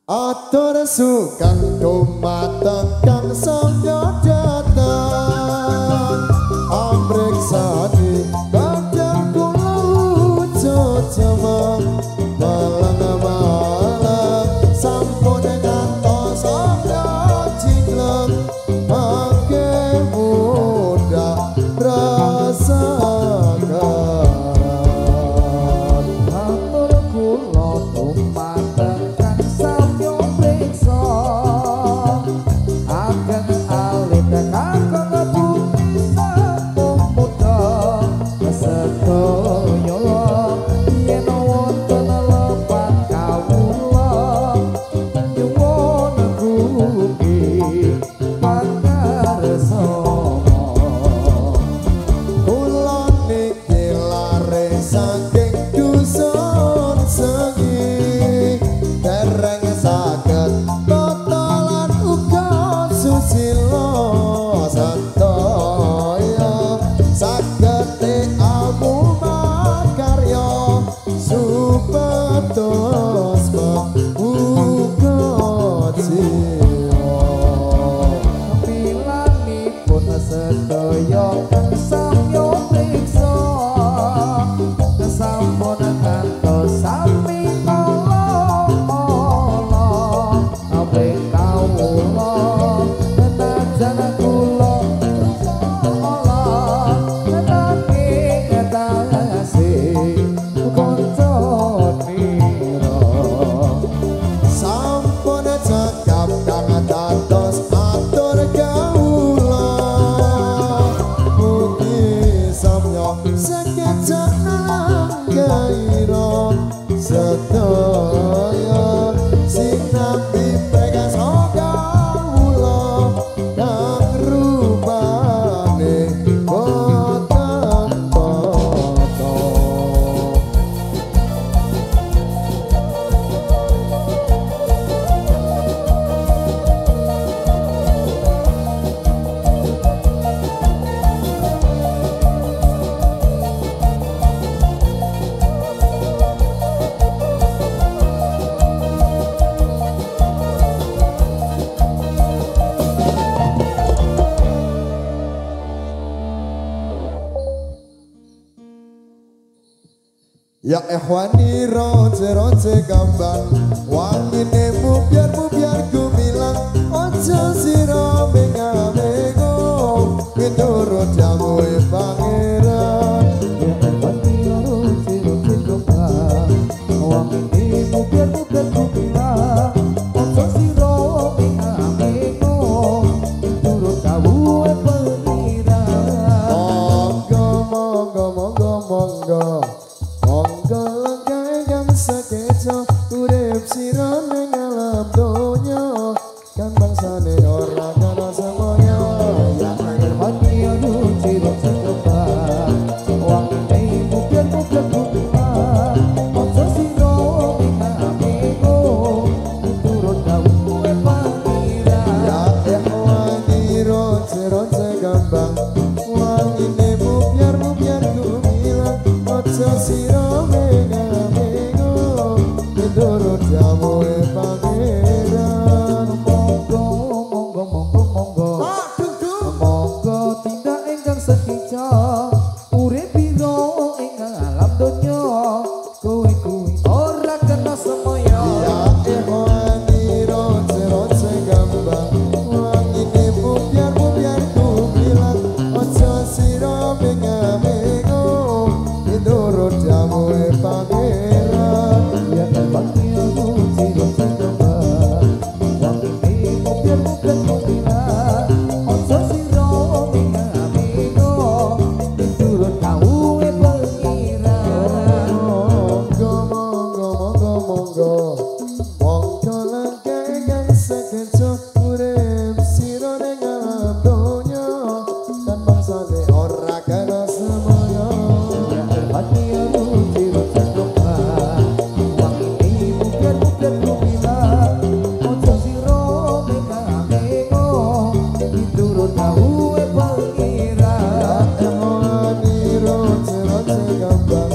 Atur sukang dumateng kang saya datang amriksani kadang kula wujud jemeng malang-malang sampun ngantos saya jingleng mangke muda sedaya kang samyo priksa sampun ngantos sami kala ape kawula tenajan kula Allah tenake ketase kanca nira sampun cekap kang dados atur kawula mugi samya sekejap gairo sedaya sing nabi pegas kawula kang rupane boten tata. Ya ikhwani roce-roce gambar wangine mubiar-mubiar gumilang ojo sira mengamego miturut jamuwe pangeran. Ya ikhwani roce-roce gambar wangine mubiar-mubiar gumilang ojo sira mengamego miturut jamuwe pangeran. Monggo lenggah sekeca urip sira ning alam donya kan bangsane ora kana semoyo. Ya ikhwani roce-roce gambar wangine mubiar-mubiar gumilang ojo sira mengamego miturut jamuwe pangeran. Ya ikhwani roce-roce gambang wangine mubiar-mubiar gumilang ojo sira mengamego miturut jamuwe pangeran. Monggo tindak ingkang sekica urip pira ing alam donya kowe kuwi ora kena semoyo. Ya ikhwani roce-roce gambang wangine mubiar-mubiar gumilang ojo sira mengamego miturut jamuwe pangeran. Ya ikhwani roce-roce gambar wangine mubiar-mubiar gumilang ojo sira mengamego miturut kawuhe pangeran. Monggo lenggah kang sekeca urip sira ning alam donya dan bangsane ora kena semoyo. Ya ikhwani roce-roce gambar wangine mubiar-mubiar gumilang ojo sira mengamego miturut kawuhe pangeran. Ikhwani roce-roce gambang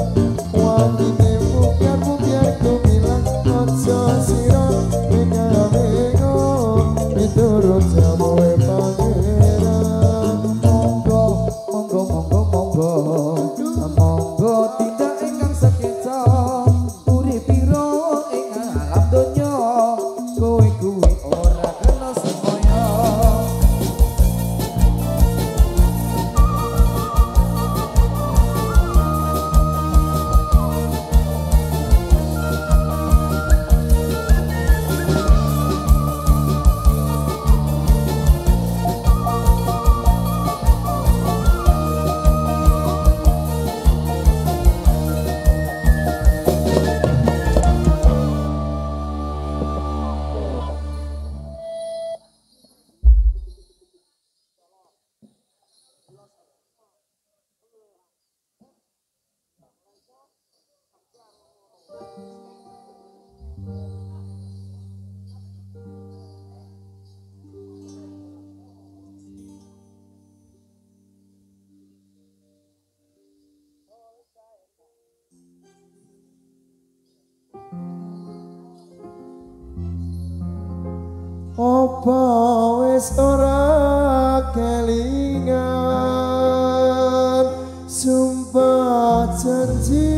wangine mubiar-mubiar gumilang ojo sira mengamego miturut jamuwe pangeran. Monggo tindak ingkang sekeca urip pira ing alam donya kowe kuwi ora kena semoyo. Apa wis ora kelingan janji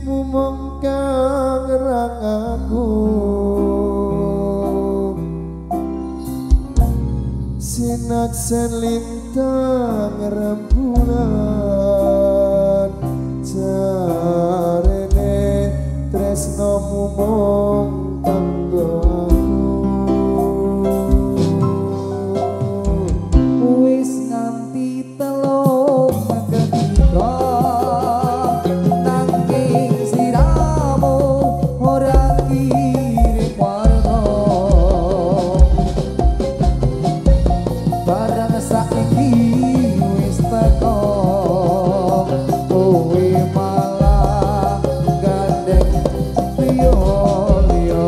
mumong kang aku sinaksen lintang rembulan jarene tresno mumong kanggo aku wis nganti telung ketika nanging siramu ora kirim warna barang saiki wis teko kowe malah gandeng liya-liya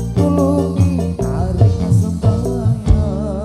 Tulungi arek sembahyang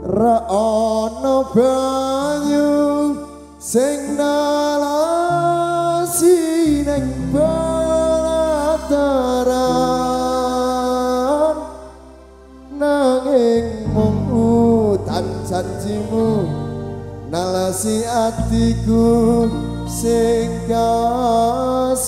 Ra ana banyu sing nalasi ning pelataran nanging mung udan janjimu nalasi atiku sing kasmaran.